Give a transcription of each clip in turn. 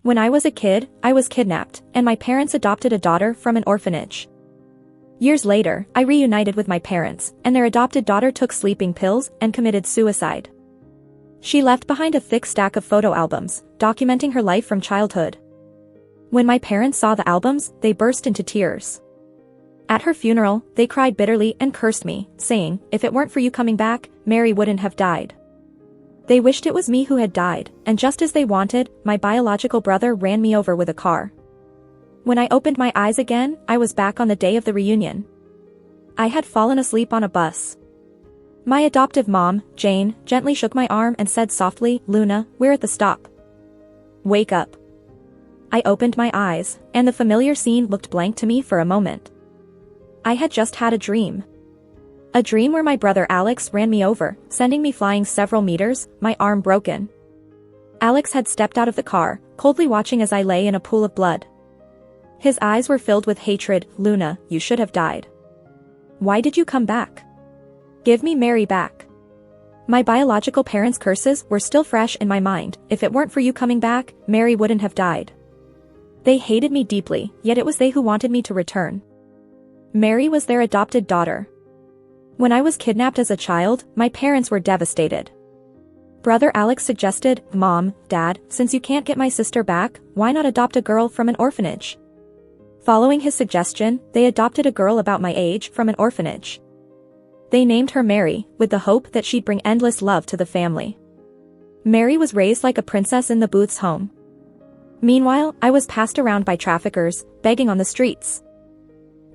When I was a kid, I was kidnapped, and my parents adopted a daughter from an orphanage. Years later, I reunited with my parents, and their adopted daughter took sleeping pills and committed suicide. She left behind a thick stack of photo albums, documenting her life from childhood. When my parents saw the albums, they burst into tears. At her funeral, they cried bitterly and cursed me, saying, "If it weren't for you coming back, Mary wouldn't have died." They wished it was me who had died, and just as they wanted, my biological brother ran me over with a car. When I opened my eyes again, I was back on the day of the reunion. I had fallen asleep on a bus. My adoptive mom, Jane, gently shook my arm and said softly, "Luna, we're at the stop. Wake up." I opened my eyes, and the familiar scene looked blank to me for a moment. I had just had a dream. A dream where my brother Alex ran me over, sending me flying several meters, my arm broken. Alex had stepped out of the car, coldly watching as I lay in a pool of blood. His eyes were filled with hatred. "Luna, you should have died. Why did you come back? Give me Mary back." My biological parents' curses were still fresh in my mind. "If it weren't for you coming back, Mary wouldn't have died." They hated me deeply, yet it was they who wanted me to return. Mary was their adopted daughter. When I was kidnapped as a child, my parents were devastated. Brother Alex suggested, "Mom, Dad, since you can't get my sister back, why not adopt a girl from an orphanage?" Following his suggestion, they adopted a girl about my age from an orphanage. They named her Mary, with the hope that she'd bring endless love to the family. Mary was raised like a princess in the Booth's home. Meanwhile, I was passed around by traffickers, begging on the streets.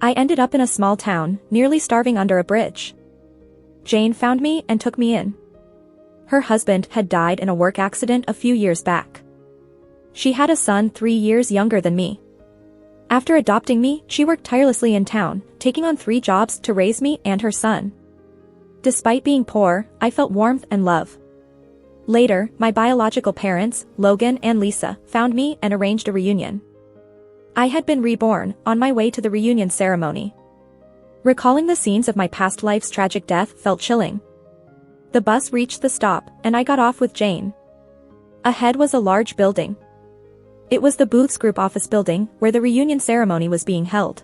I ended up in a small town, nearly starving under a bridge. Jane found me and took me in. Her husband had died in a work accident a few years back. She had a son 3 years younger than me. After adopting me, she worked tirelessly in town, taking on 3 jobs to raise me and her son. Despite being poor, I felt warmth and love. Later, my biological parents, Logan and Lisa, found me and arranged a reunion. I had been reborn, on my way to the reunion ceremony. Recalling the scenes of my past life's tragic death felt chilling. The bus reached the stop, and I got off with Jane. Ahead was a large building. It was the Booth's group office building, where the reunion ceremony was being held.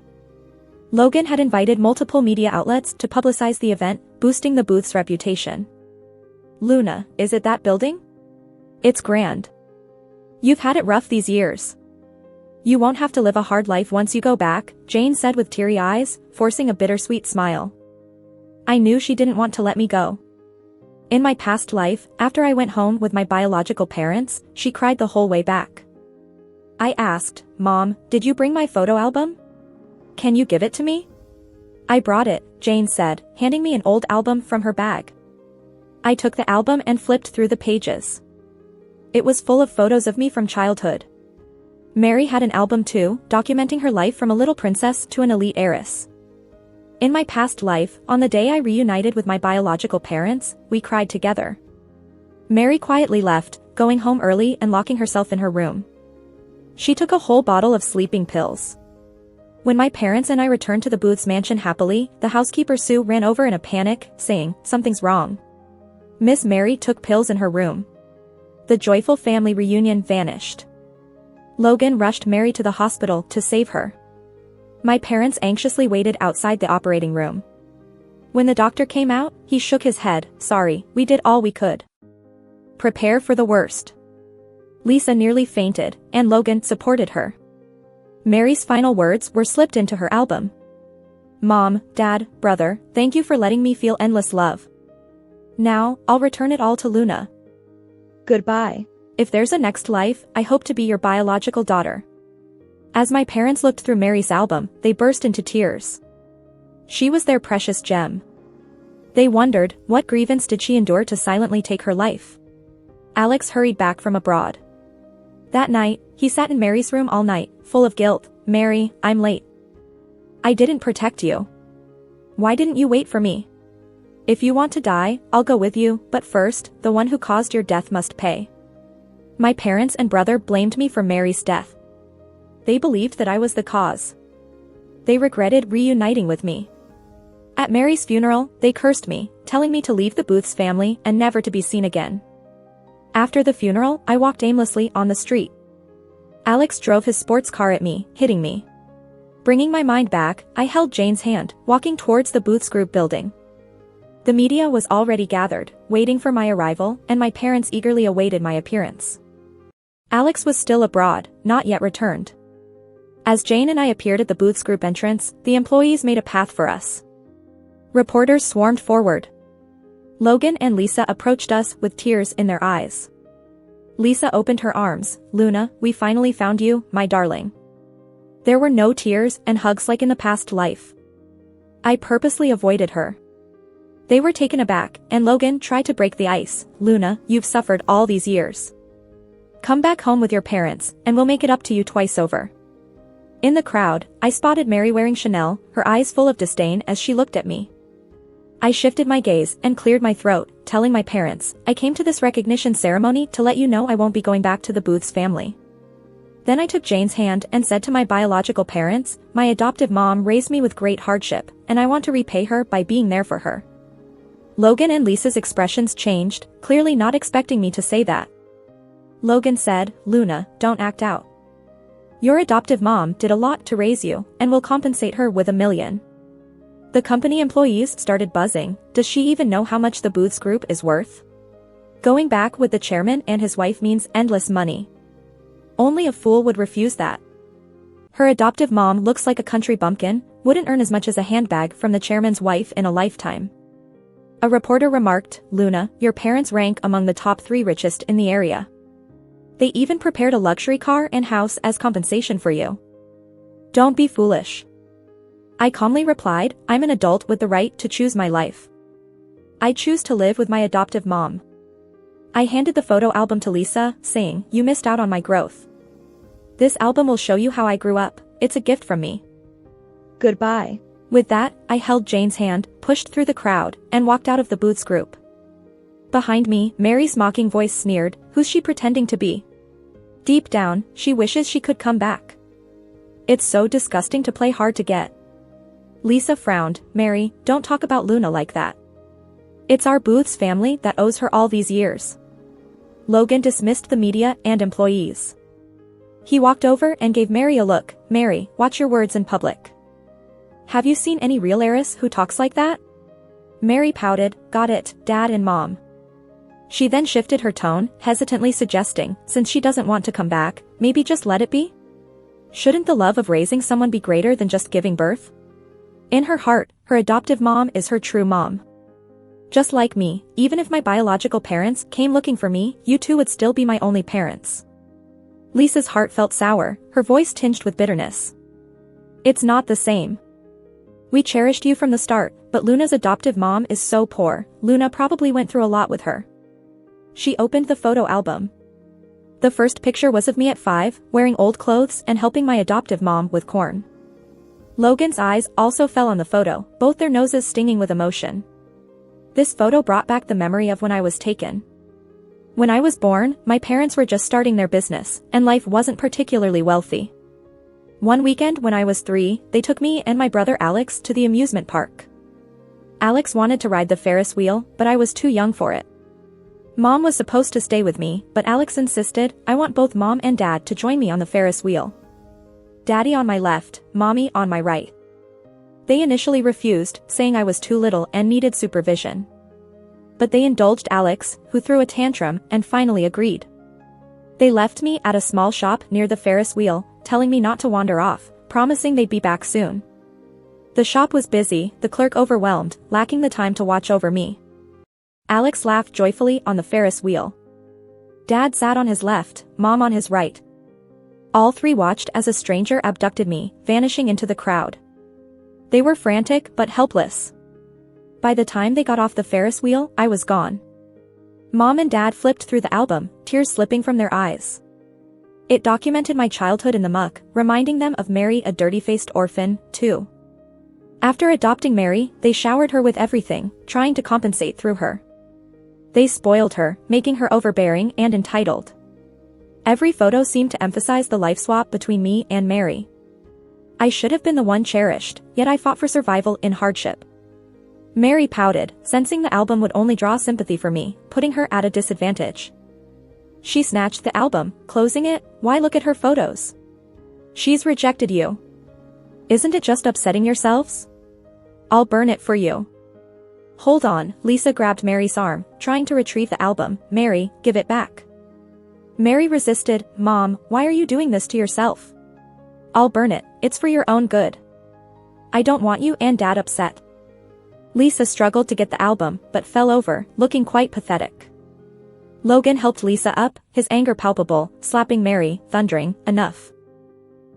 Logan had invited multiple media outlets to publicize the event, boosting the Booth's reputation. "Luna, is it that building? It's grand. You've had it rough these years. You won't have to live a hard life once you go back," Jane said with teary eyes, forcing a bittersweet smile. I knew she didn't want to let me go. In my past life, after I went home with my biological parents, she cried the whole way back. I asked, "Mom, did you bring my photo album? Can you give it to me?" "I brought it," Jane said, handing me an old album from her bag. I took the album and flipped through the pages. It was full of photos of me from childhood. Mary had an album too, documenting her life from a little princess to an elite heiress. In my past life, on the day I reunited with my biological parents, we cried together. Mary quietly left, going home early and locking herself in her room. She took a whole bottle of sleeping pills. When my parents and I returned to the Booth's mansion happily, the housekeeper Sue ran over in a panic, saying, "Something's wrong." Miss Mary took pills in her room. The joyful family reunion vanished. Logan rushed Mary to the hospital to save her. My parents anxiously waited outside the operating room. When the doctor came out, he shook his head. "Sorry, we did all we could. Prepare for the worst." Lisa nearly fainted, and Logan supported her. Mary's final words were slipped into her album. "Mom, Dad, brother, thank you for letting me feel endless love. Now, I'll return it all to Luna. Goodbye. If there's a next life, I hope to be your biological daughter." As my parents looked through Mary's album, they burst into tears. She was their precious gem. They wondered, what grievance did she endure to silently take her life? Alex hurried back from abroad. That night, he sat in Mary's room all night, full of guilt. "Mary, I'm late. I didn't protect you. Why didn't you wait for me? If you want to die, I'll go with you, but first, the one who caused your death must pay." My parents and brother blamed me for Mary's death. They believed that I was the cause. They regretted reuniting with me. At Mary's funeral, they cursed me, telling me to leave the Booth's family and never to be seen again. After the funeral, I walked aimlessly on the street. Alex drove his sports car at me, hitting me. Bringing my mind back, I held Jane's hand, walking towards the Booths Group building. The media was already gathered, waiting for my arrival, and my parents eagerly awaited my appearance. Alex was still abroad, not yet returned. As Jane and I appeared at the Booths Group entrance, the employees made a path for us. Reporters swarmed forward. Logan and Lisa approached us with tears in their eyes. Lisa opened her arms. "Luna, we finally found you, my darling." There were no tears and hugs like in the past life. I purposely avoided her. They were taken aback, and Logan tried to break the ice. "Luna, you've suffered all these years. Come back home with your parents, and we'll make it up to you twice over." In the crowd, I spotted Mary wearing Chanel, her eyes full of disdain as she looked at me. I shifted my gaze and cleared my throat, telling my parents, "I came to this recognition ceremony to let you know I won't be going back to the Booths family." Then I took Jane's hand and said to my biological parents, "My adoptive mom raised me with great hardship, and I want to repay her by being there for her." Logan and Lisa's expressions changed, clearly not expecting me to say that. Logan said, "Luna, don't act out. Your adoptive mom did a lot to raise you, and we'll compensate her with $1 million. The company employees started buzzing. Does she even know how much the Booths Group is worth? Going back with the chairman and his wife means endless money. Only a fool would refuse that. Her adoptive mom looks like a country bumpkin, wouldn't earn as much as a handbag from the chairman's wife in a lifetime." A reporter remarked, "Luna, your parents rank among the top 3 richest in the area. They even prepared a luxury car and house as compensation for you. Don't be foolish." I calmly replied, "I'm an adult with the right to choose my life. I choose to live with my adoptive mom." I handed the photo album to Lisa, saying, "You missed out on my growth. This album will show you how I grew up. It's a gift from me. Goodbye." With that, I held Jane's hand, pushed through the crowd, and walked out of the Booths Group. Behind me, Mary's mocking voice sneered, "Who's she pretending to be? Deep down, she wishes she could come back. It's so disgusting to play hard to get." Lisa frowned, "Mary, don't talk about Luna like that. It's our Booths family that owes her all these years." Logan dismissed the media and employees. He walked over and gave Mary a look. "Mary, watch your words in public. Have you seen any real heiress who talks like that?" Mary pouted, "Got it, Dad and Mom." She then shifted her tone, hesitantly suggesting, "Since she doesn't want to come back, maybe just let it be? Shouldn't the love of raising someone be greater than just giving birth?" In her heart, her adoptive mom is her true mom. Just like me, even if my biological parents came looking for me, you two would still be my only parents. Lisa's heart felt sour, her voice tinged with bitterness. "It's not the same. We cherished you from the start, but Luna's adoptive mom is so poor. Luna probably went through a lot with her." She opened the photo album. The first picture was of me at 5, wearing old clothes and helping my adoptive mom with corn. Logan's eyes also fell on the photo, both their noses stinging with emotion. This photo brought back the memory of when I was taken. When I was born, my parents were just starting their business, and life wasn't particularly wealthy. One weekend when I was 3, they took me and my brother Alex to the amusement park. Alex wanted to ride the Ferris wheel, but I was too young for it. Mom was supposed to stay with me, but Alex insisted, "I want both Mom and Dad to join me on the Ferris wheel. Daddy on my left, Mommy on my right." They initially refused, saying I was too little and needed supervision. But they indulged Alex, who threw a tantrum, and finally agreed. They left me at a small shop near the Ferris wheel, telling me not to wander off, promising they'd be back soon. The shop was busy, the clerk overwhelmed, lacking the time to watch over me. Alex laughed joyfully on the Ferris wheel. Dad sat on his left, Mom on his right. All 3 watched as a stranger abducted me, vanishing into the crowd. They were frantic but helpless. By the time they got off the Ferris wheel, I was gone. Mom and Dad flipped through the album, tears slipping from their eyes. It documented my childhood in the muck, reminding them of Mary, a dirty-faced orphan, too. After adopting Mary, they showered her with everything, trying to compensate through her. They spoiled her, making her overbearing and entitled. Every photo seemed to emphasize the life swap between me and Mary. I should have been the one cherished, yet I fought for survival in hardship. Mary pouted, sensing the album would only draw sympathy for me, putting her at a disadvantage. She snatched the album, closing it. Why look at her photos? She's rejected you. Isn't it just upsetting yourselves? I'll burn it for you. Hold on, Lisa grabbed Mary's arm, trying to retrieve the album. Mary, give it back. Mary resisted. Mom, why are you doing this to yourself? I'll burn it, it's for your own good. I don't want you and Dad upset. Lisa struggled to get the album, but fell over, looking quite pathetic. Logan helped Lisa up, his anger palpable, slapping Mary, thundering, enough.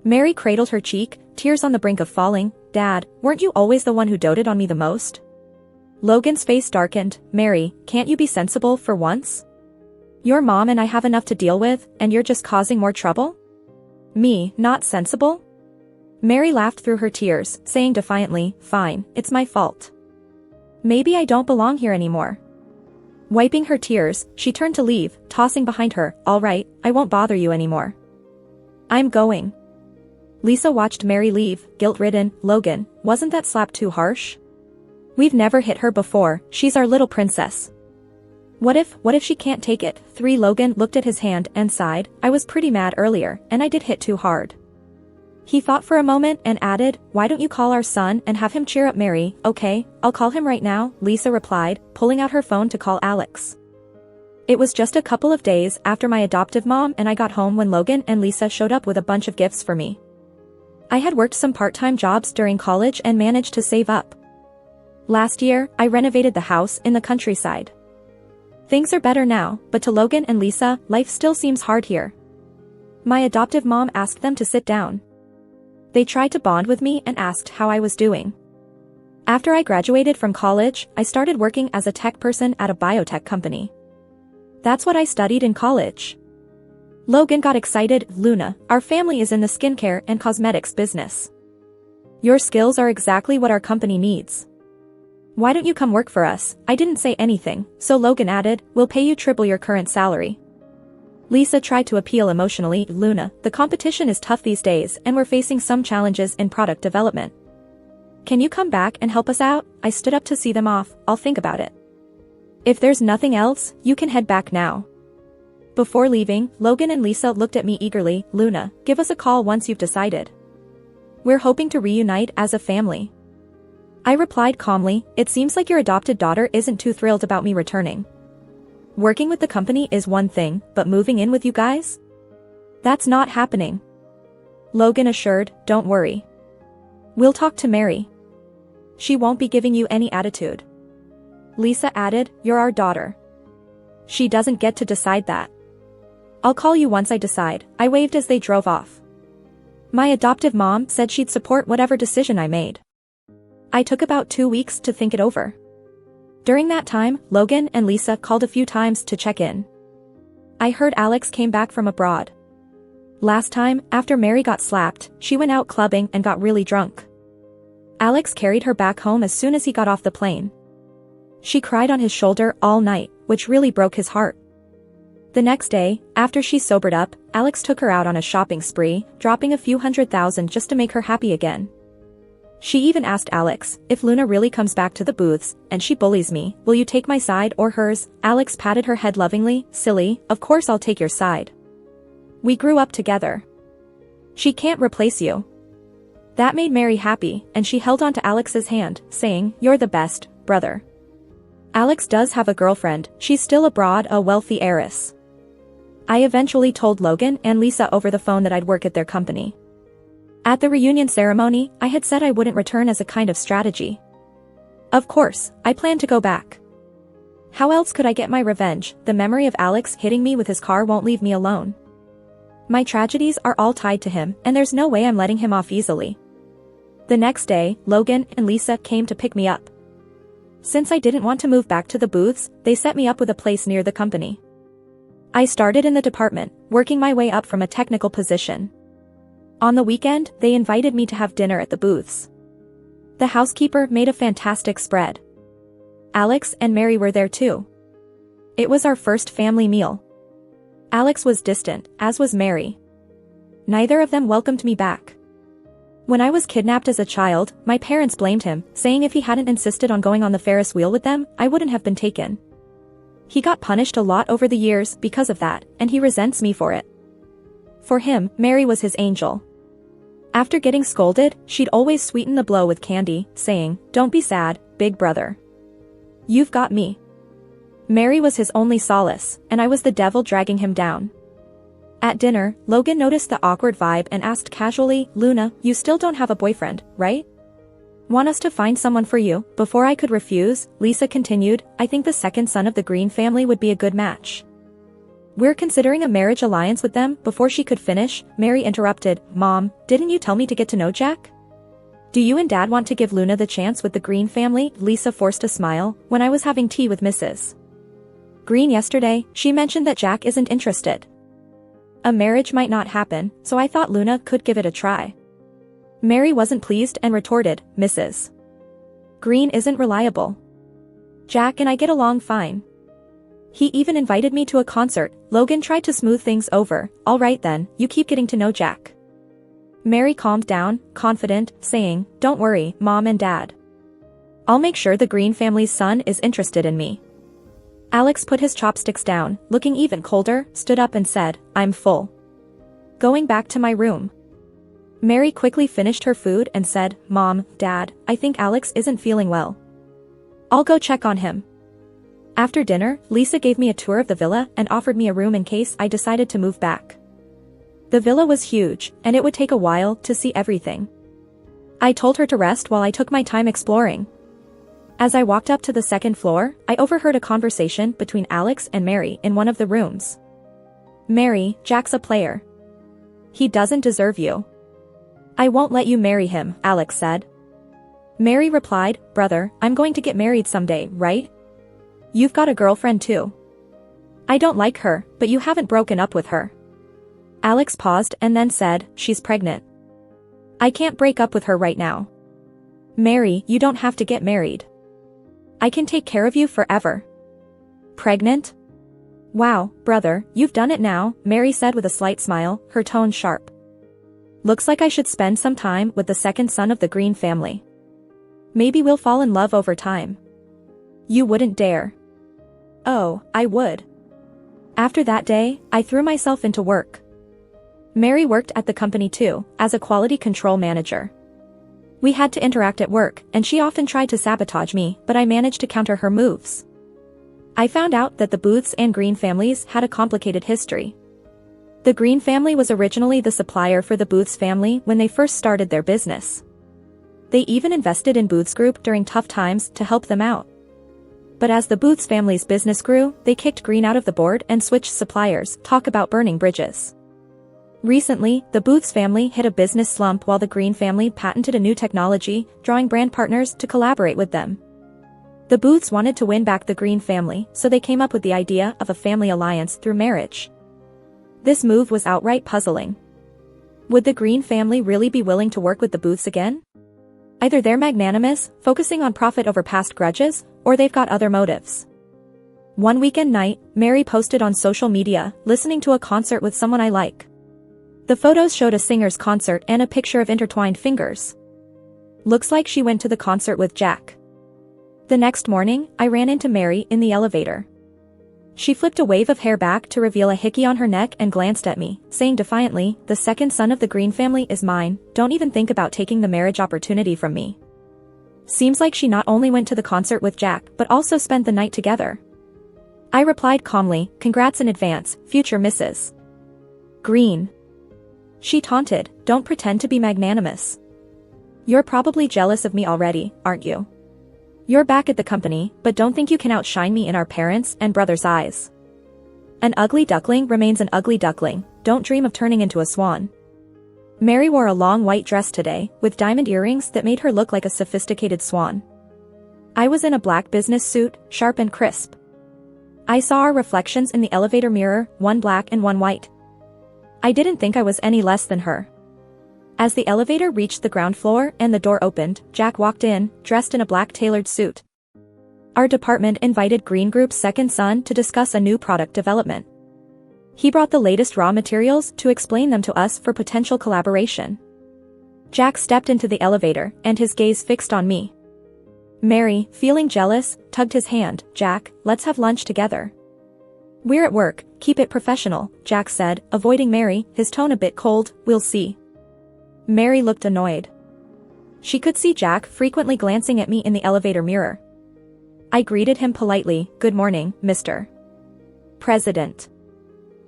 Mary cradled her cheek, tears on the brink of falling. Dad, weren't you always the one who doted on me the most? Logan's face darkened. Mary, can't you be sensible for once? Your mom and I have enough to deal with, and you're just causing more trouble? Me, not sensible? Mary laughed through her tears, saying defiantly, fine, it's my fault. Maybe I don't belong here anymore. Wiping her tears, she turned to leave, tossing behind her, all right, I won't bother you anymore. I'm going. Lisa watched Mary leave, guilt-ridden. Logan, wasn't that slap too harsh? We've never hit her before, she's our little princess. What if she can't take it? Logan looked at his hand and sighed. I was pretty mad earlier, and I did hit too hard. He thought for a moment and added, why don't you call our son and have him cheer up Mary? Okay, I'll call him right now, Lisa replied, pulling out her phone to call Alex. It was just a couple of days after my adoptive mom and I got home when Logan and Lisa showed up with a bunch of gifts for me. I had worked some part-time jobs during college and managed to save up. Last year, I renovated the house in the countryside. Things are better now, but to Logan and Lisa, life still seems hard here. My adoptive mom asked them to sit down. They tried to bond with me and asked how I was doing. After I graduated from college, I started working as a tech person at a biotech company. That's what I studied in college. Logan got excited. Luna, our family is in the skincare and cosmetics business. Your skills are exactly what our company needs. Why don't you come work for us? I didn't say anything, so Logan added, we'll pay you triple your current salary. Lisa tried to appeal emotionally. Luna, the competition is tough these days and we're facing some challenges in product development. Can you come back and help us out? I stood up to see them off. I'll think about it. If there's nothing else, you can head back now. Before leaving, Logan and Lisa looked at me eagerly. Luna, give us a call once you've decided. We're hoping to reunite as a family. I replied calmly, it seems like your adopted daughter isn't too thrilled about me returning. Working with the company is one thing, but moving in with you guys? That's not happening. Logan assured, don't worry. We'll talk to Mary. She won't be giving you any attitude. Lisa added, you're our daughter. She doesn't get to decide that. I'll call you once I decide. I waved as they drove off. My adoptive mom said she'd support whatever decision I made. I took about 2 weeks to think it over. During that time, Logan and Lisa called a few times to check in. I heard Alex came back from abroad. Last time, after Mary got slapped, she went out clubbing and got really drunk. Alex carried her back home as soon as he got off the plane. She cried on his shoulder all night, which really broke his heart. The next day, after she sobered up, Alex took her out on a shopping spree, dropping a few $100,000 just to make her happy again. She even asked Alex, if Luna really comes back to the booths, and she bullies me, will you take my side or hers? Alex patted her head lovingly, silly, of course I'll take your side. We grew up together. She can't replace you. That made Mary happy, and she held onto Alex's hand, saying, you're the best, brother. Alex does have a girlfriend, she's still abroad, a wealthy heiress. I eventually told Logan and Lisa over the phone that I'd work at their company. At the reunion ceremony, I had said I wouldn't return as a kind of strategy. Of course, I planned to go back. How else could I get my revenge? The memory of Alex hitting me with his car won't leave me alone. My tragedies are all tied to him, and there's no way I'm letting him off easily. The next day, Logan and Lisa came to pick me up. Since I didn't want to move back to the booths, they set me up with a place near the company. I started in the department, working my way up from a technical position. On the weekend, they invited me to have dinner at the booths. The housekeeper made a fantastic spread. Alex and Mary were there too. It was our first family meal. Alex was distant, as was Mary. Neither of them welcomed me back. When I was kidnapped as a child, my parents blamed him, saying if he hadn't insisted on going on the Ferris wheel with them, I wouldn't have been taken. He got punished a lot over the years because of that, and he resents me for it. For him, Mary was his angel. After getting scolded, she'd always sweeten the blow with candy, saying, "Don't be sad, big brother. You've got me." Mary was his only solace, and I was the devil dragging him down. At dinner, Logan noticed the awkward vibe and asked casually, "Luna, you still don't have a boyfriend, right? Want us to find someone for you?" Before I could refuse, Lisa continued, "I think the second son of the Green family would be a good match. We're considering a marriage alliance with them." Before she could finish, Mary interrupted, "Mom, didn't you tell me to get to know Jack? Do you and Dad want to give Luna the chance with the Green family?" Lisa forced a smile. "When I was having tea with Mrs. Green yesterday, she mentioned that Jack isn't interested. A marriage might not happen, so I thought Luna could give it a try." Mary wasn't pleased and retorted, "Mrs. Green isn't reliable. Jack and I get along fine. He even invited me to a concert." Logan tried to smooth things over. "All right then, you keep getting to know Jack." Mary calmed down, confident, saying, "Don't worry, Mom and Dad. I'll make sure the Green family's son is interested in me." Alex put his chopsticks down, looking even colder, stood up and said, "I'm full. Going back to my room." Mary quickly finished her food and said, "Mom, Dad, I think Alex isn't feeling well. I'll go check on him." After dinner, Lisa gave me a tour of the villa and offered me a room in case I decided to move back. The villa was huge, and it would take a while to see everything. I told her to rest while I took my time exploring. As I walked up to the second floor, I overheard a conversation between Alex and Mary in one of the rooms. "Mary, Jack's a player. He doesn't deserve you. I won't let you marry him," Alex said. Mary replied, "Brother, I'm going to get married someday, right? You've got a girlfriend too. I don't like her, but you haven't broken up with her." Alex paused and then said, "She's pregnant. I can't break up with her right now. Mary, you don't have to get married. I can take care of you forever." "Pregnant? Wow, brother, you've done it now," Mary said with a slight smile, her tone sharp. "Looks like I should spend some time with the second son of the Green family. Maybe we'll fall in love over time." "You wouldn't dare." "Oh, I would." After that day, I threw myself into work. Mary worked at the company too, as a quality control manager. We had to interact at work, and she often tried to sabotage me, but I managed to counter her moves. I found out that the Booths and Green families had a complicated history. The Green family was originally the supplier for the Booths family when they first started their business. They even invested in Booths Group during tough times to help them out. But as the Booths family's business grew, they kicked Green out of the board and switched suppliers. Talk about burning bridges. Recently, the Booths family hit a business slump while the Green family patented a new technology, drawing brand partners to collaborate with them. The Booths wanted to win back the Green family, so they came up with the idea of a family alliance through marriage. This move was outright puzzling. Would the Green family really be willing to work with the Booths again? Either they're magnanimous, focusing on profit over past grudges, or they've got other motives. One weekend night, Mary posted on social media, listening to a concert with someone I like. The photos showed a singer's concert and a picture of intertwined fingers. Looks like she went to the concert with Jack. The next morning, I ran into Mary in the elevator. She flipped a wave of hair back to reveal a hickey on her neck and glanced at me, saying defiantly, "The second son of the Green family is mine, don't even think about taking the marriage opportunity from me." Seems like she not only went to the concert with Jack but also spent the night together. I replied calmly, "Congrats in advance, future Mrs. Green." She taunted, "Don't pretend to be magnanimous. You're probably jealous of me already, aren't you? You're back at the company, but don't think you can outshine me in our parents' and brother's eyes. An ugly duckling remains an ugly duckling, don't dream of turning into a swan." Mary wore a long white dress today, with diamond earrings that made her look like a sophisticated swan. I was in a black business suit, sharp and crisp. I saw our reflections in the elevator mirror, one black and one white. I didn't think I was any less than her. As the elevator reached the ground floor and the door opened, Jack walked in, dressed in a black tailored suit. Our department invited Green Group's second son to discuss a new product development. He brought the latest raw materials to explain them to us for potential collaboration. Jack stepped into the elevator, and his gaze fixed on me. Mary, feeling jealous, tugged his hand. "Jack, let's have lunch together." We're at work, keep it professional, Jack said, avoiding Mary, his tone a bit cold. We'll see. Mary looked annoyed. She could see Jack frequently glancing at me in the elevator mirror. I greeted him politely. Good morning, Mr. President.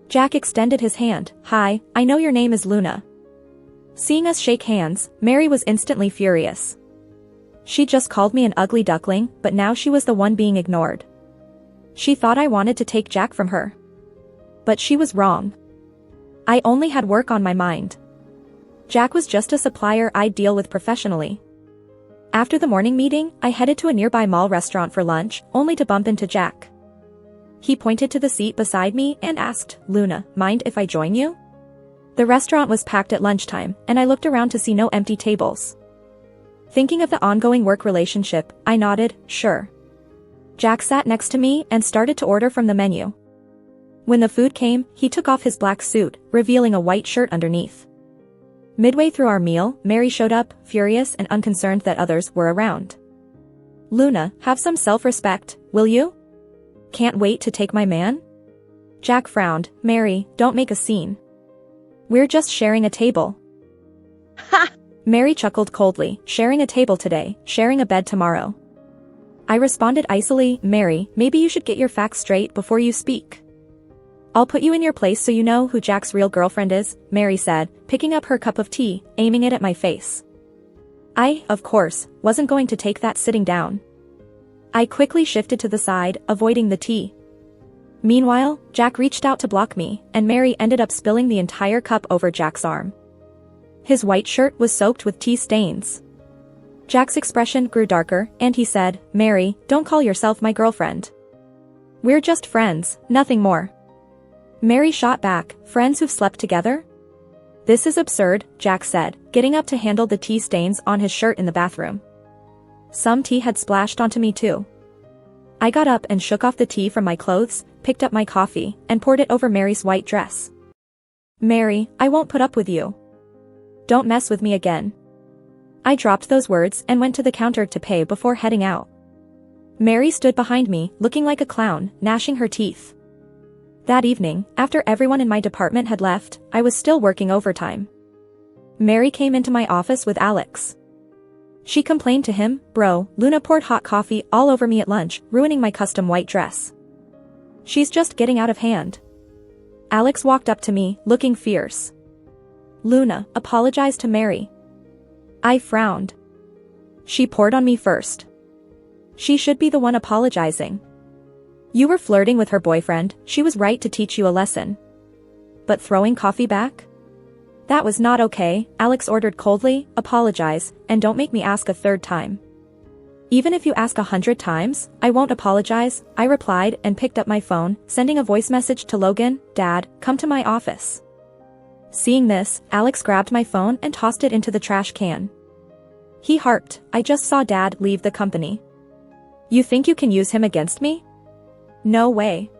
Jack extended his hand. Hi, I know your name is Luna. Seeing us shake hands, Mary was instantly furious. She just called me an ugly duckling, but now she was the one being ignored. She thought I wanted to take Jack from her. But she was wrong. I only had work on my mind. Jack was just a supplier I'd deal with professionally. After the morning meeting, I headed to a nearby mall restaurant for lunch, only to bump into Jack. He pointed to the seat beside me and asked, Luna, mind if I join you? The restaurant was packed at lunchtime, and I looked around to see no empty tables. Thinking of the ongoing work relationship, I nodded, sure. Jack sat next to me and started to order from the menu. When the food came, he took off his black suit, revealing a white shirt underneath. Midway through our meal, Mary showed up, furious and unconcerned that others were around. Luna, have some self-respect, will you? Can't wait to take my man? Jack frowned. Mary, don't make a scene. We're just sharing a table. Ha! Mary chuckled coldly. Sharing a table today, sharing a bed tomorrow. I responded icily, Mary, maybe you should get your facts straight before you speak. I'll put you in your place so you know who Jack's real girlfriend is, Mary said, picking up her cup of tea, aiming it at my face. I, of course, wasn't going to take that sitting down. I quickly shifted to the side, avoiding the tea. Meanwhile, Jack reached out to block me, and Mary ended up spilling the entire cup over Jack's arm. His white shirt was soaked with tea stains. Jack's expression grew darker, and he said, Mary, don't call yourself my girlfriend. We're just friends, nothing more. Mary shot back, friends who've slept together? This is absurd, Jack said, getting up to handle the tea stains on his shirt in the bathroom. Some tea had splashed onto me too. I got up and shook off the tea from my clothes, picked up my coffee, and poured it over Mary's white dress. Mary, I won't put up with you. Don't mess with me again. I dropped those words and went to the counter to pay before heading out. Mary stood behind me, looking like a clown, gnashing her teeth. That evening, after everyone in my department had left, I was still working overtime. Mary came into my office with Alex. She complained to him, Bro, Luna poured hot coffee all over me at lunch, ruining my custom white dress. She's just getting out of hand. Alex walked up to me, looking fierce. Luna, apologized to Mary. I frowned. She poured on me first. She should be the one apologizing. You were flirting with her boyfriend, she was right to teach you a lesson. But throwing coffee back? That was not okay, Alex ordered coldly, apologize, and don't make me ask a third time. Even if you ask 100 times, I won't apologize, I replied and picked up my phone, sending a voice message to Logan, Dad, come to my office. Seeing this, Alex grabbed my phone and tossed it into the trash can. He harped, I just saw Dad leave the company. You think you can use him against me? No way.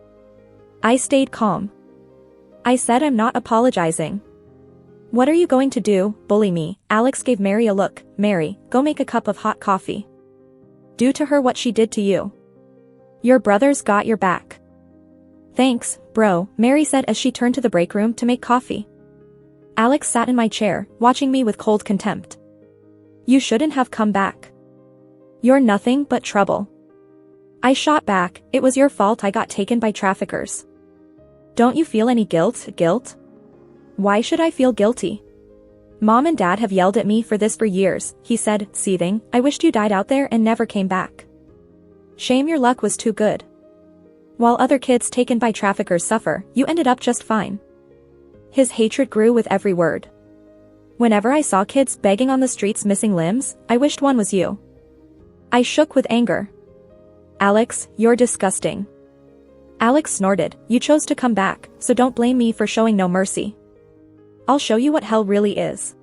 I stayed calm. I said I'm not apologizing. What are you going to do, bully me? Alex gave Mary a look. Mary, go make a cup of hot coffee. Do to her what she did to you. Your brother's got your back. Thanks, bro, Mary said as she turned to the break room to make coffee. Alex sat in my chair, watching me with cold contempt. You shouldn't have come back. You're nothing but trouble. I shot back, it was your fault I got taken by traffickers. Don't you feel any guilt? Why should I feel guilty? Mom and Dad have yelled at me for this for years, he said, seething. I wished you died out there and never came back. Shame your luck was too good. While other kids taken by traffickers suffer, you ended up just fine. His hatred grew with every word. Whenever I saw kids begging on the streets missing limbs, I wished one was you. I shook with anger. Alex, you're disgusting. Alex snorted, you chose to come back, so don't blame me for showing no mercy. I'll show you what hell really is.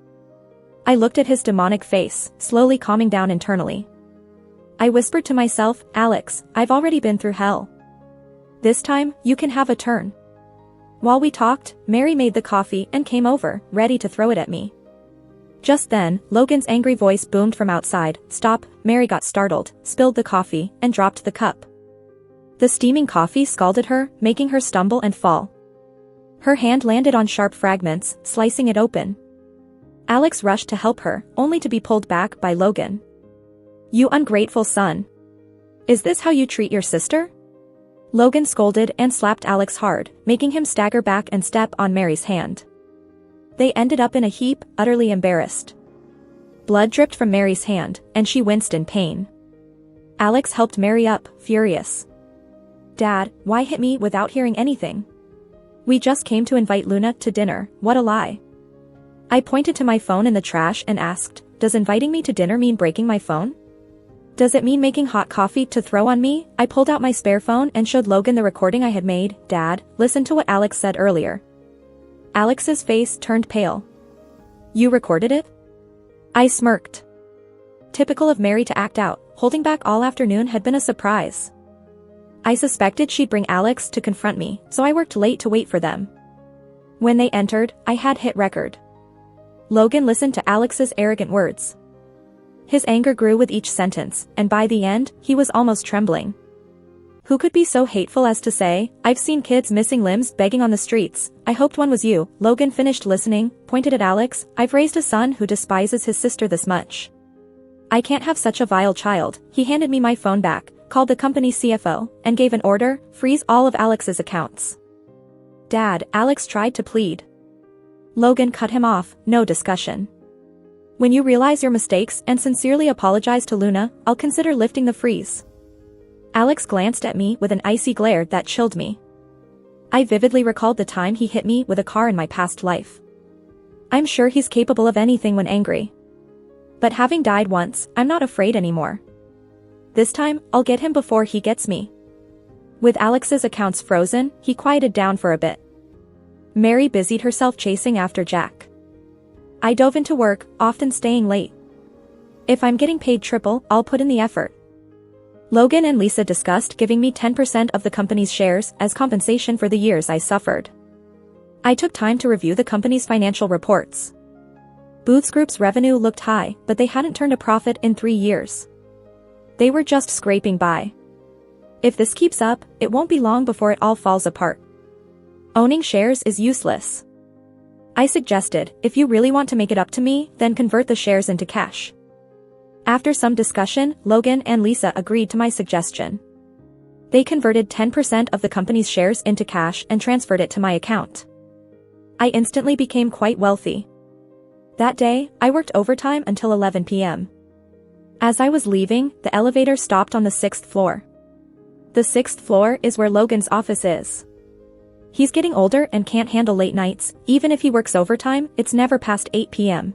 I looked at his demonic face, slowly calming down internally. I whispered to myself, Alex, I've already been through hell. This time, you can have a turn. While we talked, Mary made the coffee and came over, ready to throw it at me. Just then, Logan's angry voice boomed from outside. Stop, Mary got startled, spilled the coffee, and dropped the cup. The steaming coffee scalded her, making her stumble and fall. Her hand landed on sharp fragments, slicing it open. Alex rushed to help her, only to be pulled back by Logan. "You ungrateful son. Is this how you treat your sister?" Logan scolded and slapped Alex hard, making him stagger back and step on Mary's hand. They ended up in a heap, utterly embarrassed. Blood dripped from Mary's hand, and she winced in pain. Alex helped Mary up, furious. "Dad, why hit me without hearing anything? We just came to invite Luna to dinner, what a lie." I pointed to my phone in the trash and asked, "Does inviting me to dinner mean breaking my phone? Does it mean making hot coffee to throw on me?" I pulled out my spare phone and showed Logan the recording I had made. "Dad, listen to what Alex said earlier." Alex's face turned pale. "You recorded it?" I smirked. Typical of Mary to act out, holding back all afternoon had been a surprise. I suspected she'd bring Alex to confront me, so I worked late to wait for them. When they entered, I had hit record. Logan listened to Alex's arrogant words. His anger grew with each sentence, and by the end, he was almost trembling. Who could be so hateful as to say, "I've seen kids missing limbs begging on the streets, I hoped one was you." Logan finished listening, pointed at Alex. "I've raised a son who despises his sister this much. I can't have such a vile child." He handed me my phone back, called the company's CFO, and gave an order, "Freeze all of Alex's accounts." "Dad," Alex tried to plead. Logan cut him off, "No discussion. When you realize your mistakes and sincerely apologize to Luna, I'll consider lifting the freeze." Alex glanced at me with an icy glare that chilled me. I vividly recalled the time he hit me with a car in my past life. I'm sure he's capable of anything when angry. But having died once, I'm not afraid anymore. This time, I'll get him before he gets me. With Alex's accounts frozen, he quieted down for a bit. Mary busied herself chasing after Jack. I dove into work, often staying late. If I'm getting paid triple, I'll put in the effort. Logan and Lisa discussed giving me 10% of the company's shares as compensation for the years I suffered. I took time to review the company's financial reports. Booth's Group's revenue looked high, but they hadn't turned a profit in 3 years. They were just scraping by. If this keeps up, it won't be long before it all falls apart. Owning shares is useless. I suggested, if you really want to make it up to me, then convert the shares into cash. After some discussion, Logan and Lisa agreed to my suggestion. They converted 10% of the company's shares into cash and transferred it to my account. I instantly became quite wealthy. That day, I worked overtime until 11 p.m. As I was leaving, the elevator stopped on the 6th floor. The 6th floor is where Logan's office is. He's getting older and can't handle late nights. Even if he works overtime, it's never past 8 p.m.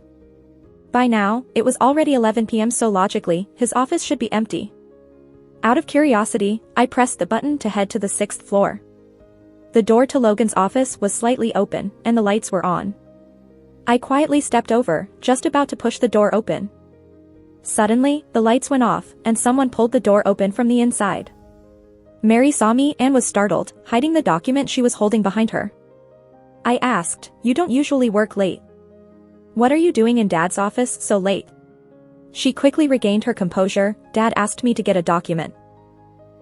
By now, it was already 11 p.m. so logically, his office should be empty. Out of curiosity, I pressed the button to head to the 6th floor. The door to Logan's office was slightly open, and the lights were on. I quietly stepped over, just about to push the door open. Suddenly, the lights went off, and someone pulled the door open from the inside. Mary saw me and was startled, hiding the document she was holding behind her. I asked, "You don't usually work late. What are you doing in Dad's office so late?" She quickly regained her composure. "Dad asked me to get a document."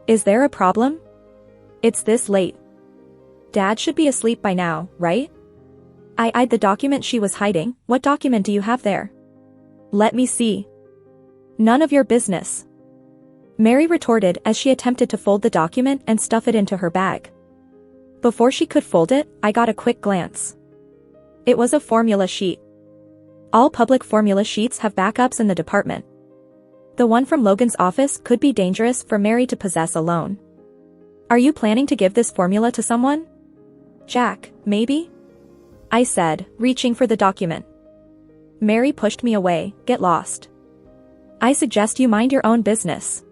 "Is there a problem? It's this late. Dad should be asleep by now, right?" I eyed the document she was hiding. "What document do you have there?" "Let me see." "None of your business," Mary retorted as she attempted to fold the document and stuff it into her bag. Before she could fold it, I got a quick glance. It was a formula sheet. All public formula sheets have backups in the department. The one from Logan's office could be dangerous for Mary to possess alone. "Are you planning to give this formula to someone?" "Jack, maybe?" I said, reaching for the document. Mary pushed me away. "Get lost. I suggest you mind your own business."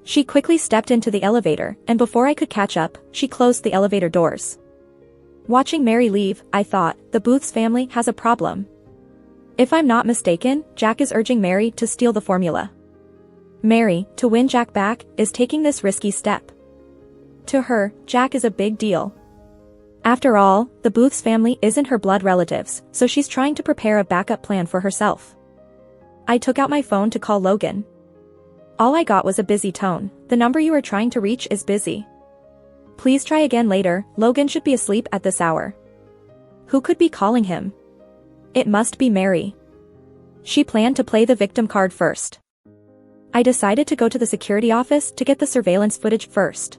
She quickly stepped into the elevator, and before I could catch up, she closed the elevator doors. Watching Mary leave, I thought, the Booth's family has a problem. If I'm not mistaken, Jack is urging Mary to steal the formula. Mary, to win Jack back, is taking this risky step. To her, Jack is a big deal. After all, the Booth's family isn't her blood relatives, so she's trying to prepare a backup plan for herself. I took out my phone to call Logan. All I got was a busy tone. "The number you are trying to reach is busy." Please try again later, Logan should be asleep at this hour. Who could be calling him? It must be Mary. She planned to play the victim card first. I decided to go to the security office to get the surveillance footage first.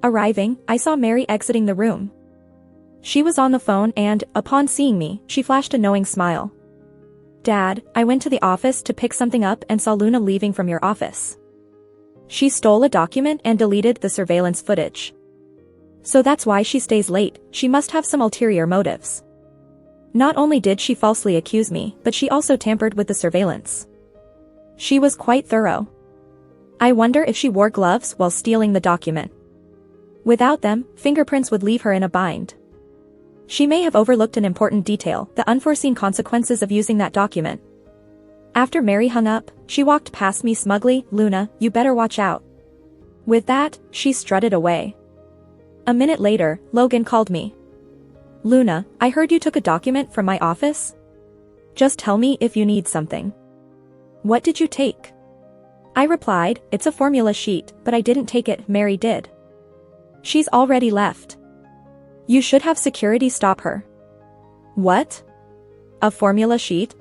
Arriving, I saw Mary exiting the room. She was on the phone and, upon seeing me, she flashed a knowing smile. Dad, I went to the office to pick something up and saw Luna leaving from your office. She stole a document and deleted the surveillance footage. So that's why she stays late, she must have some ulterior motives. Not only did she falsely accuse me, but she also tampered with the surveillance. She was quite thorough. I wonder if she wore gloves while stealing the document. Without them, fingerprints would leave her in a bind. She may have overlooked an important detail, the unforeseen consequences of using that document. After Mary hung up, she walked past me smugly. Luna, you better watch out. With that, she strutted away. A minute later, Logan called me. Luna, I heard you took a document from my office? Just tell me if you need something. What did you take? I replied, it's a formula sheet, but I didn't take it, Mary did. She's already left. You should have security stop her. What? A formula sheet?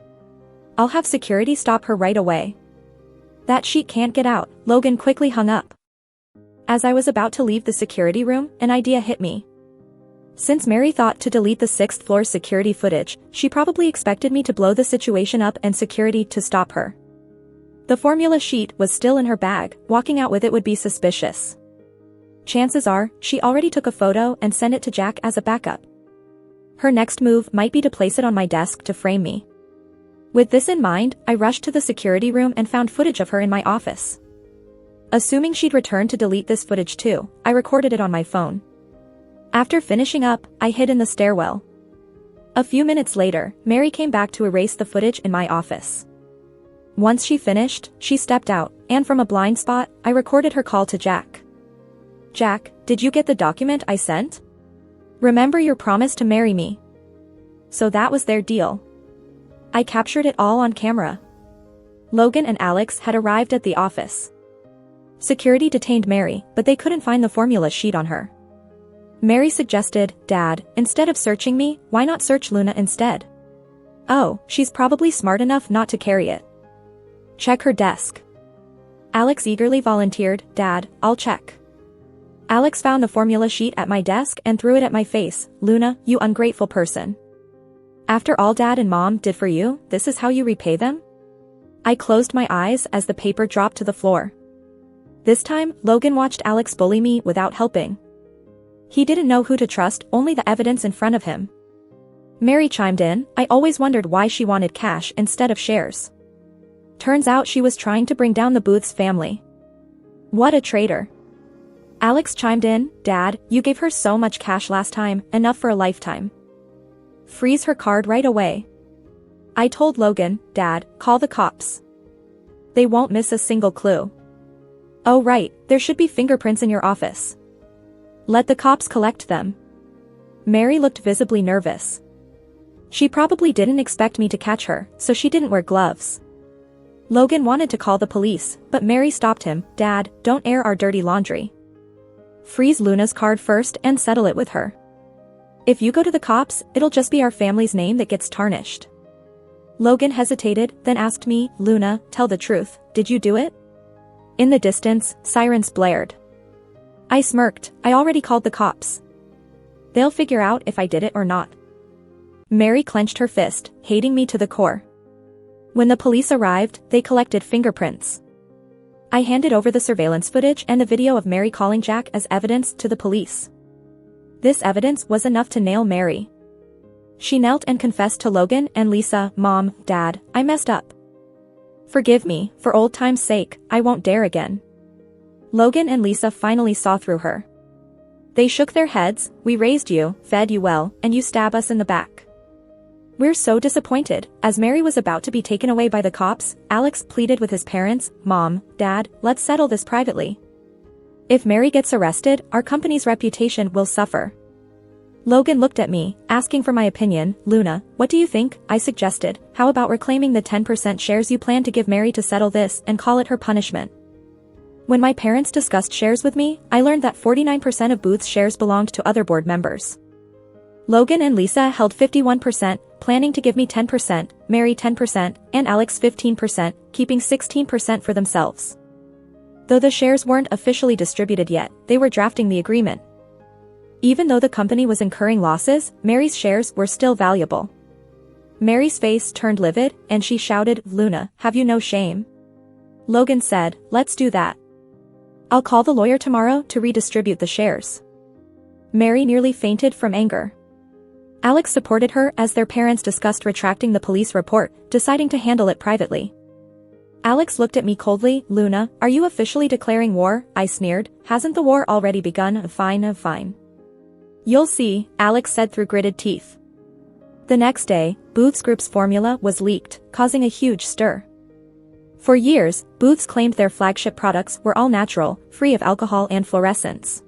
I'll have security stop her right away. That sheet can't get out. Logan quickly hung up. As I was about to leave the security room, an idea hit me. Since Mary thought to delete the 6th floor security footage, she probably expected me to blow the situation up and security to stop her. The formula sheet was still in her bag, walking out with it would be suspicious. Chances are, she already took a photo and sent it to Jack as a backup. Her next move might be to place it on my desk to frame me. With this in mind, I rushed to the security room and found footage of her in my office. Assuming she'd returned to delete this footage too, I recorded it on my phone. After finishing up, I hid in the stairwell. A few minutes later, Mary came back to erase the footage in my office. Once she finished, she stepped out, and from a blind spot, I recorded her call to Jack. Jack, did you get the document I sent? Remember your promise to marry me. So that was their deal. I captured it all on camera. Logan and Alex had arrived at the office. Security detained Mary, but they couldn't find the formula sheet on her. Mary suggested, Dad, instead of searching me, why not search Luna instead? Oh, she's probably smart enough not to carry it. Check her desk. Alex eagerly volunteered, Dad, I'll check. Alex found the formula sheet at my desk and threw it at my face. Luna, you ungrateful person. After all Dad and Mom did for you, this is how you repay them? I closed my eyes as the paper dropped to the floor. This time, Logan watched Alex bully me without helping. He didn't know who to trust, only the evidence in front of him. Mary chimed in, I always wondered why she wanted cash instead of shares. Turns out she was trying to bring down the Booth's family. What a traitor. Alex chimed in, Dad, you gave her so much cash last time, enough for a lifetime. Freeze her card right away. I told Logan, Dad, call the cops. They won't miss a single clue. Oh right, there should be fingerprints in your office. Let the cops collect them. Mary looked visibly nervous. She probably didn't expect me to catch her, so she didn't wear gloves. Logan wanted to call the police, but Mary stopped him, Dad, don't air our dirty laundry. Freeze Luna's card first and settle it with her. If you go to the cops, it'll just be our family's name that gets tarnished. Logan hesitated, then asked me, Luna, tell the truth, did you do it? In the distance, sirens blared. I smirked, I already called the cops. They'll figure out if I did it or not. Mary clenched her fist, hating me to the core. When the police arrived, they collected fingerprints. I handed over the surveillance footage and the video of Mary calling Jack as evidence to the police. This evidence was enough to nail Mary. She knelt and confessed to Logan and Lisa, Mom, Dad, I messed up. Forgive me, for old time's sake, I won't dare again. Logan and Lisa finally saw through her. They shook their heads, we raised you, fed you well, and you stab us in the back. We're so disappointed. As Mary was about to be taken away by the cops, Alex pleaded with his parents, Mom, Dad, let's settle this privately. If Mary gets arrested, our company's reputation will suffer. Logan looked at me, asking for my opinion. Luna, what do you think? I suggested, how about reclaiming the 10% shares you plan to give Mary to settle this and call it her punishment? When my parents discussed shares with me, I learned that 49% of Booth's shares belonged to other board members. Logan and Lisa held 51%, planning to give me 10%, Mary 10%, and Alex 15%, keeping 16% for themselves. Though the shares weren't officially distributed yet, they were drafting the agreement. Even though the company was incurring losses, Mary's shares were still valuable. Mary's face turned livid, and she shouted, "Luna, have you no shame?" Logan said, "Let's do that. I'll call the lawyer tomorrow to redistribute the shares." Mary nearly fainted from anger. Alex supported her as their parents discussed retracting the police report, deciding to handle it privately. Alex looked at me coldly. "Luna, are you officially declaring war?" I sneered. "Hasn't the war already begun?" Fine. "You'll see," Alex said through gritted teeth. The next day, Booth's Group's formula was leaked, causing a huge stir. For years, Booth's claimed their flagship products were all natural, free of alcohol and fluorescents.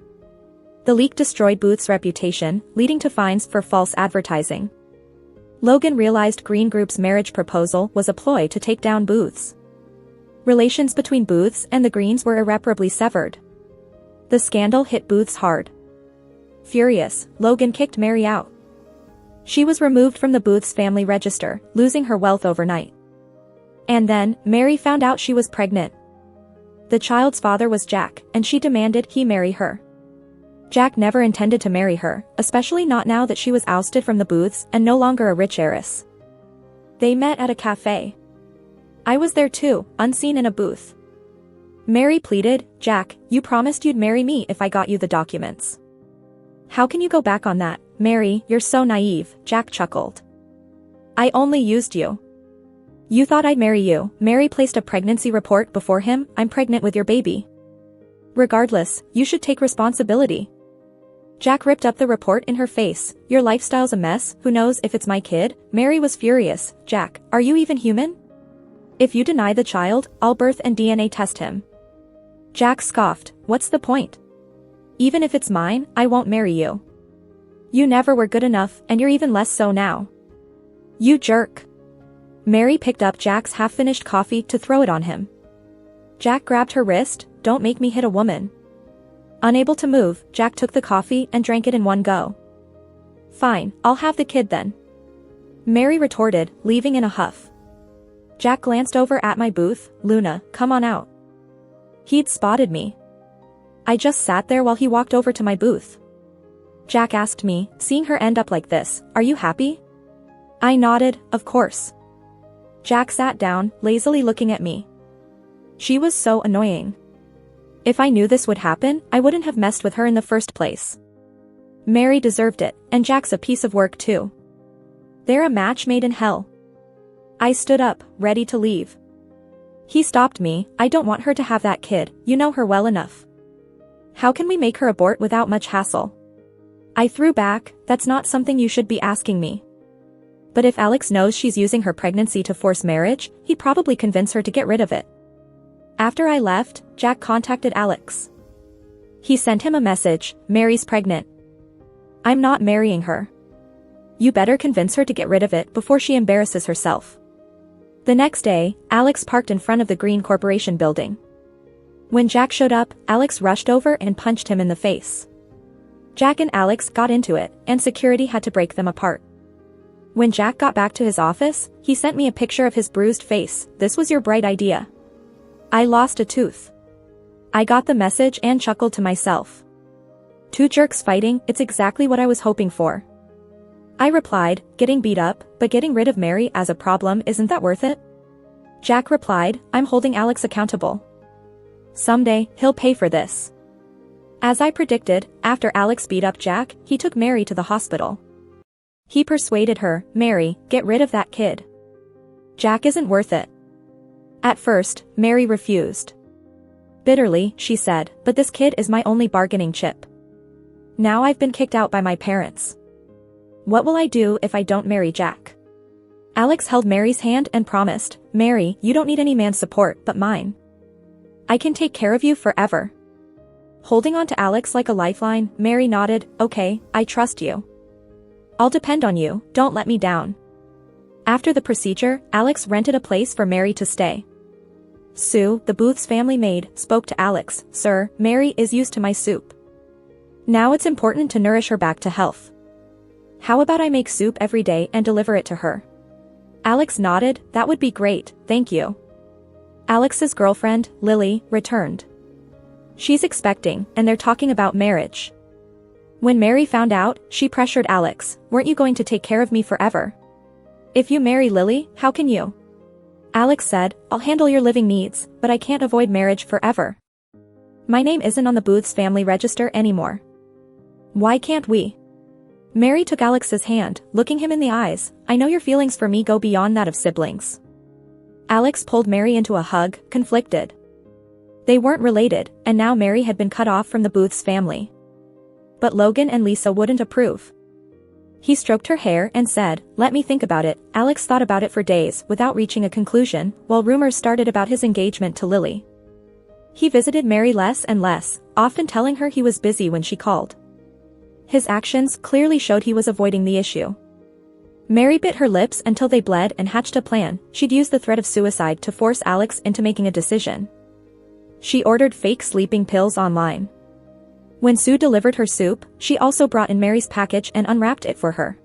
The leak destroyed Booth's reputation, leading to fines for false advertising. Logan realized Green Group's marriage proposal was a ploy to take down Booth's. Relations between Booth's and the Greens were irreparably severed. The scandal hit Booth's hard. Furious, Logan kicked Mary out. She was removed from the Booth's family register, losing her wealth overnight. And then, Mary found out she was pregnant. The child's father was Jack, and she demanded he marry her. Jack never intended to marry her, especially not now that she was ousted from the Booths and no longer a rich heiress. They met at a cafe. I was there too, unseen in a booth. Mary pleaded, "Jack, you promised you'd marry me if I got you the documents. How can you go back on that?" "Mary, you're so naive," Jack chuckled. "I only used you. You thought I'd marry you." Mary placed a pregnancy report before him. "I'm pregnant with your baby. Regardless, you should take responsibility." Jack ripped up the report in her face. "Your lifestyle's a mess, who knows if it's my kid?" Mary was furious. "Jack, are you even human? If you deny the child, I'll birth and DNA test him." Jack scoffed. "What's the point? Even if it's mine, I won't marry you. You never were good enough, and you're even less so now. You jerk." Mary picked up Jack's half-finished coffee to throw it on him. Jack grabbed her wrist. "Don't make me hit a woman." Unable to move, Jack took the coffee and drank it in one go. "Fine, I'll have the kid then," Mary retorted, leaving in a huff. Jack glanced over at my booth. "Luna, come on out." He'd spotted me. I just sat there while he walked over to my booth. Jack asked me, "Seeing her end up like this, are you happy?" I nodded, "Of course." Jack sat down, lazily looking at me. She was so annoying. If I knew this would happen, I wouldn't have messed with her in the first place. Mary deserved it, and Jack's a piece of work too. They're a match made in hell. I stood up, ready to leave. He stopped me. "I don't want her to have that kid, you know her well enough. How can we make her abort without much hassle?" I threw back, "That's not something you should be asking me." But if Alex knows she's using her pregnancy to force marriage, he'd probably convince her to get rid of it. After I left, Jack contacted Alex. He sent him a message, "Mary's pregnant. I'm not marrying her. You better convince her to get rid of it before she embarrasses herself." The next day, Alex parked in front of the Green Corporation building. When Jack showed up, Alex rushed over and punched him in the face. Jack and Alex got into it, and security had to break them apart. When Jack got back to his office, he sent me a picture of his bruised face. "This was your bright idea. I lost a tooth." I got the message and chuckled to myself. Two jerks fighting, it's exactly what I was hoping for. I replied, "Getting beat up, but getting rid of Mary as a problem, isn't that worth it?" Jack replied, "I'm holding Alex accountable. Someday, he'll pay for this." As I predicted, after Alex beat up Jack, he took Mary to the hospital. He persuaded her, "Mary, get rid of that kid. Jack isn't worth it." At first, Mary refused. Bitterly, she said, "But this kid is my only bargaining chip. Now I've been kicked out by my parents. What will I do if I don't marry Jack?" Alex held Mary's hand and promised, "Mary, you don't need any man's support but mine. I can take care of you forever." Holding on to Alex like a lifeline, Mary nodded, "Okay, I trust you. I'll depend on you, don't let me down." After the procedure, Alex rented a place for Mary to stay. Sue, the Booth's family maid, spoke to Alex. "Sir, Mary is used to my soup. Now it's important to nourish her back to health. How about I make soup every day and deliver it to her?" Alex nodded. "That would be great, thank you." Alex's girlfriend, Lily, returned. She's expecting, and they're talking about marriage. When Mary found out, she pressured Alex. "Weren't you going to take care of me forever? If you marry Lily, how can you?" Alex said, "I'll handle your living needs, but I can't avoid marriage forever. My name isn't on the Booth's family register anymore. Why can't we?" Mary took Alex's hand, looking him in the eyes. "I know your feelings for me go beyond that of siblings." Alex pulled Mary into a hug, conflicted. They weren't related, and now Mary had been cut off from the Booth's family. But Logan and Lisa wouldn't approve. He stroked her hair and said, "Let me think about it." Alex thought about it for days without reaching a conclusion, while rumors started about his engagement to Lily. He visited Mary less and less, often telling her he was busy when she called. His actions clearly showed he was avoiding the issue. Mary bit her lips until they bled and hatched a plan. She'd use the threat of suicide to force Alex into making a decision. She ordered fake sleeping pills online. When Sue delivered her soup, she also brought in Mary's package and unwrapped it for her.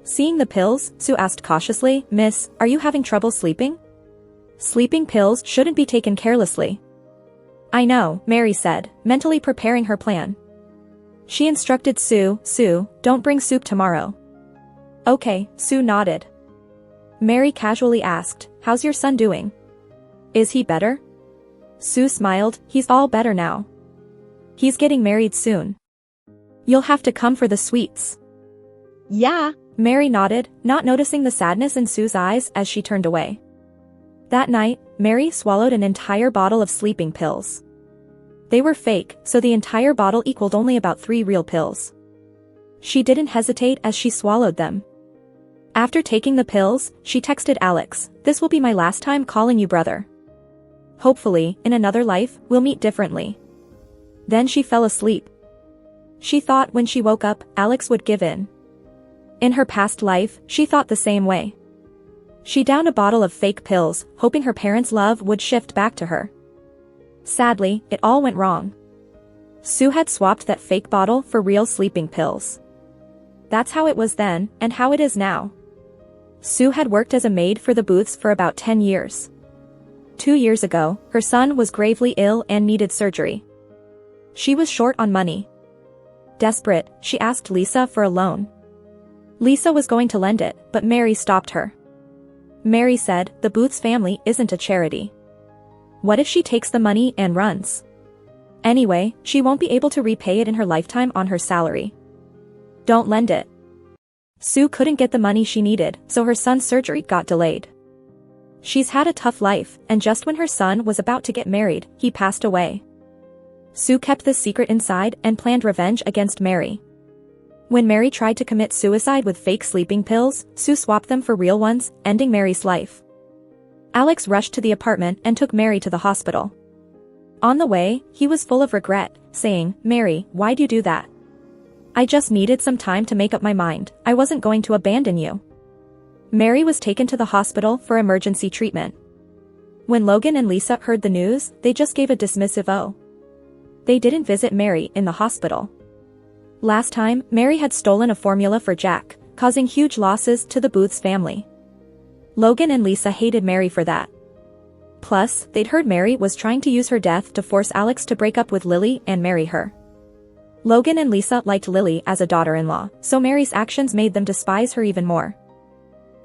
Seeing the pills, Sue asked cautiously, "Miss, are you having trouble sleeping? Sleeping pills shouldn't be taken carelessly." "I know," Mary said, mentally preparing her plan. She instructed Sue, "Sue, don't bring soup tomorrow." "Okay," Sue nodded. Mary casually asked, "How's your son doing? Is he better?" Sue smiled, "He's all better now. He's getting married soon. You'll have to come for the sweets." "Yeah," Mary nodded, not noticing the sadness in Sue's eyes as she turned away. That night, Mary swallowed an entire bottle of sleeping pills. They were fake, so the entire bottle equaled only about 3 real pills. She didn't hesitate as she swallowed them. After taking the pills, she texted Alex, "This will be my last time calling you brother. Hopefully, in another life, we'll meet differently." Then she fell asleep. She thought when she woke up, Alex would give in. In her past life, she thought the same way. She downed a bottle of fake pills, hoping her parents' love would shift back to her. Sadly, it all went wrong. Sue had swapped that fake bottle for real sleeping pills. That's how it was then, and how it is now. Sue had worked as a maid for the Booths for about 10 years. 2 years ago, her son was gravely ill and needed surgery. She was short on money. Desperate, she asked Lisa for a loan. Lisa was going to lend it, but Mary stopped her. Mary said, "The Booth's family isn't a charity. What if she takes the money and runs? Anyway, she won't be able to repay it in her lifetime on her salary. Don't lend it." Sue couldn't get the money she needed, so her son's surgery got delayed. She's had a tough life, and just when her son was about to get married, he passed away. Sue kept this secret inside and planned revenge against Mary. When Mary tried to commit suicide with fake sleeping pills, Sue swapped them for real ones, ending Mary's life. Alex rushed to the apartment and took Mary to the hospital. On the way, he was full of regret, saying, "Mary, why'd you do that? I just needed some time to make up my mind. I wasn't going to abandon you." Mary was taken to the hospital for emergency treatment. When Logan and Lisa heard the news, they just gave a dismissive "oh." They didn't visit Mary in the hospital. Last time, Mary had stolen a formula for Jack, causing huge losses to the Booth's family. Logan and Lisa hated Mary for that. Plus, they'd heard Mary was trying to use her death to force Alex to break up with Lily and marry her. Logan and Lisa liked Lily as a daughter-in-law, so Mary's actions made them despise her even more.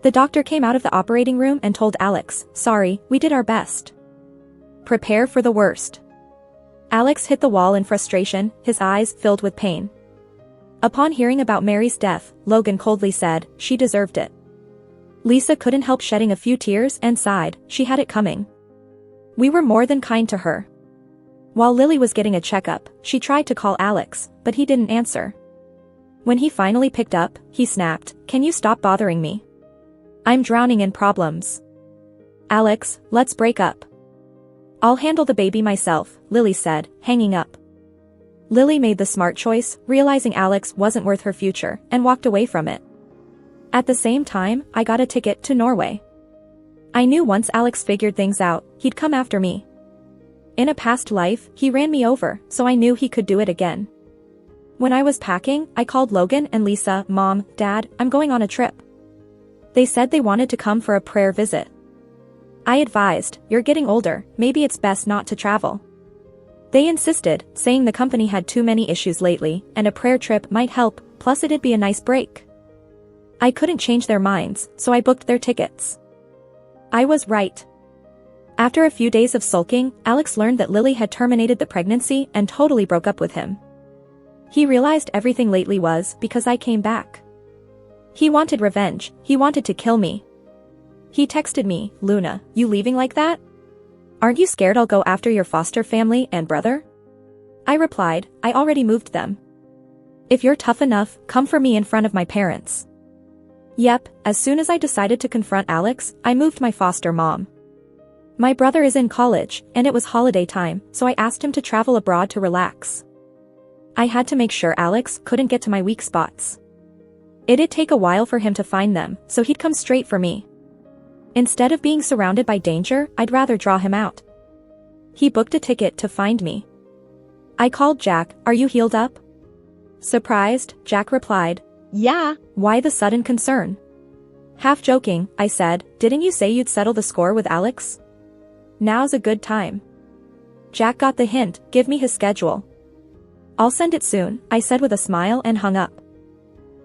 The doctor came out of the operating room and told Alex, "Sorry, we did our best. Prepare for the worst." Alex hit the wall in frustration, his eyes filled with pain. Upon hearing about Mary's death, Logan coldly said, "She deserved it." Lisa couldn't help shedding a few tears and sighed, she had it coming. "We were more than kind to her." While Lily was getting a checkup, she tried to call Alex, but he didn't answer. When he finally picked up, he snapped, "Can you stop bothering me? I'm drowning in problems. Alex, let's break up." "I'll handle the baby myself," Lily said, hanging up. Lily made the smart choice, realizing Alex wasn't worth her future, and walked away from it. At the same time, I got a ticket to Norway. I knew once Alex figured things out, he'd come after me. In a past life, he ran me over, so I knew he could do it again. When I was packing, I called Logan and Lisa. Mom, Dad, I'm going on a trip. They said they wanted to come for a prayer visit. I advised, you're getting older, maybe it's best not to travel. They insisted, saying the company had too many issues lately, and a prayer trip might help, plus it'd be a nice break. I couldn't change their minds, so I booked their tickets. I was right. After a few days of sulking, Alex learned that Lily had terminated the pregnancy and totally broke up with him. He realized everything lately was because I came back. He wanted revenge, he wanted to kill me. He texted me, Luna, you leaving like that? Aren't you scared I'll go after your foster family and brother? I replied, I already moved them. If you're tough enough, come for me in front of my parents. Yep, as soon as I decided to confront Alex, I moved my foster mom. My brother is in college, and it was holiday time, so I asked him to travel abroad to relax. I had to make sure Alex couldn't get to my weak spots. It'd take a while for him to find them, so he'd come straight for me. Instead of being surrounded by danger, I'd rather draw him out. He booked a ticket to find me. I called Jack, are you healed up? Surprised, Jack replied, yeah. Why the sudden concern? Half joking, I said, didn't you say you'd settle the score with Alex? Now's a good time. Jack got the hint, give me his schedule. I'll send it soon, I said with a smile and hung up.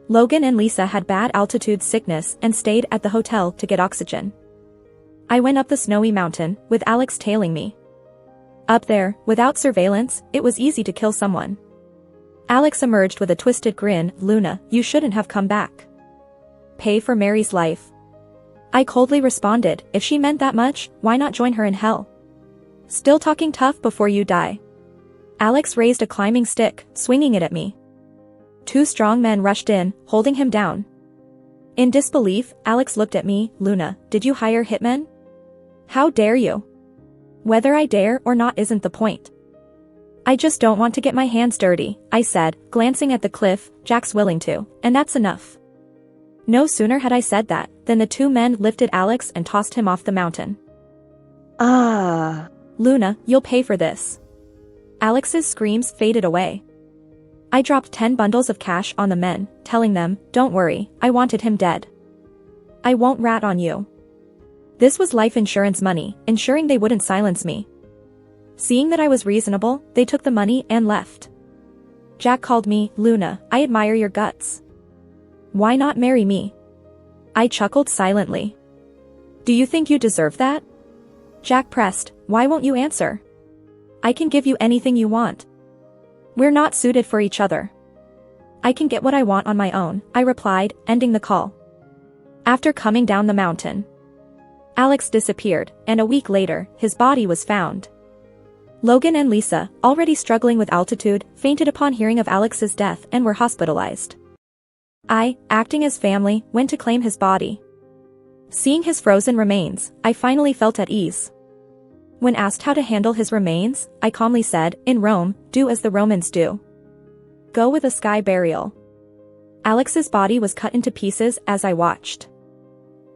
Logan and Lisa had bad altitude sickness and stayed at the hotel to get oxygen. I went up the snowy mountain, with Alex tailing me. Up there, without surveillance, it was easy to kill someone. Alex emerged with a twisted grin, Luna, you shouldn't have come back. Pay for Mary's life. I coldly responded, if she meant that much, why not join her in hell? Still talking tough before you die. Alex raised a climbing stick, swinging it at me. Two strong men rushed in, holding him down. In disbelief, Alex looked at me, Luna, did you hire hitmen? How dare you? Whether I dare or not isn't the point. I just don't want to get my hands dirty, I said, glancing at the cliff, Jack's willing to, and that's enough. No sooner had I said that, than the two men lifted Alex and tossed him off the mountain. Luna, you'll pay for this. Alex's screams faded away. I dropped 10 bundles of cash on the men, telling them, don't worry, I wanted him dead. I won't rat on you. This was life insurance money, ensuring they wouldn't silence me. Seeing that I was reasonable, they took the money and left. Jack called me, Luna, I admire your guts. Why not marry me? I chuckled silently. Do you think you deserve that? Jack pressed, why won't you answer? I can give you anything you want. We're not suited for each other. I can get what I want on my own, I replied, ending the call. After coming down the mountain, Alex disappeared, and a week later, his body was found. Logan and Lisa, already struggling with altitude, fainted upon hearing of Alex's death and were hospitalized. I, acting as family, went to claim his body. Seeing his frozen remains, I finally felt at ease. When asked how to handle his remains, I calmly said, in Rome, do as the Romans do. Go with a sky burial. Alex's body was cut into pieces as I watched.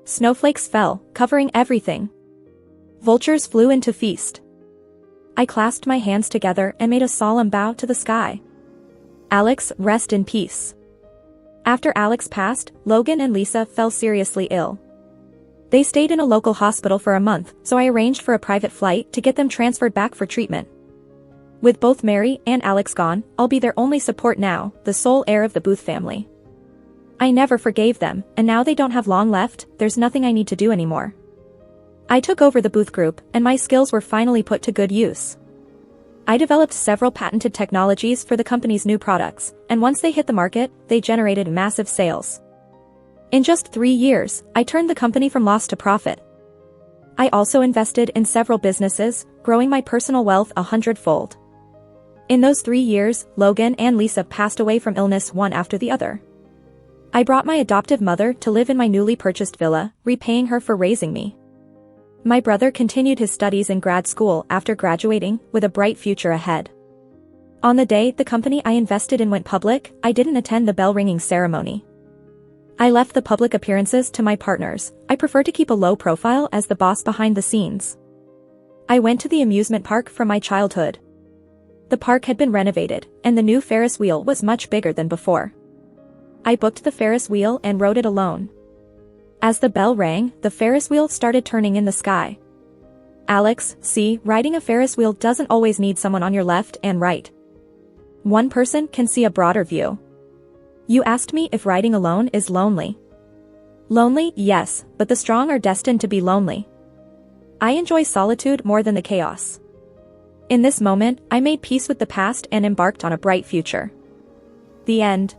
Snowflakes fell, covering everything. Vultures flew in to feast. I clasped my hands together and made a solemn bow to the sky. Alex, rest in peace. After Alex passed, Logan and Lisa fell seriously ill. They stayed in a local hospital for a month, so I arranged for a private flight to get them transferred back for treatment. With both Mary and Alex gone, I'll be their only support now, the sole heir of the Booth family. I never forgave them, and now they don't have long left, there's nothing I need to do anymore. I took over the Booth Group, and my skills were finally put to good use. I developed several patented technologies for the company's new products, and once they hit the market, they generated massive sales. In just 3 years, I turned the company from loss to profit. I also invested in several businesses, growing my personal wealth 100-fold. In those 3 years, Logan and Lisa passed away from illness one after the other. I brought my adoptive mother to live in my newly purchased villa, repaying her for raising me. My brother continued his studies in grad school after graduating, with a bright future ahead. On the day the company I invested in went public, I didn't attend the bell-ringing ceremony. I left the public appearances to my partners. I prefer to keep a low profile as the boss behind the scenes. I went to the amusement park from my childhood. The park had been renovated, and the new Ferris wheel was much bigger than before. I booked the Ferris wheel and rode it alone. As the bell rang, the Ferris wheel started turning in the sky. Alex, see, riding a Ferris wheel doesn't always need someone on your left and right. One person can see a broader view. You asked me if riding alone is lonely. Lonely, yes, but the strong are destined to be lonely. I enjoy solitude more than the chaos. In this moment, I made peace with the past and embarked on a bright future. The end.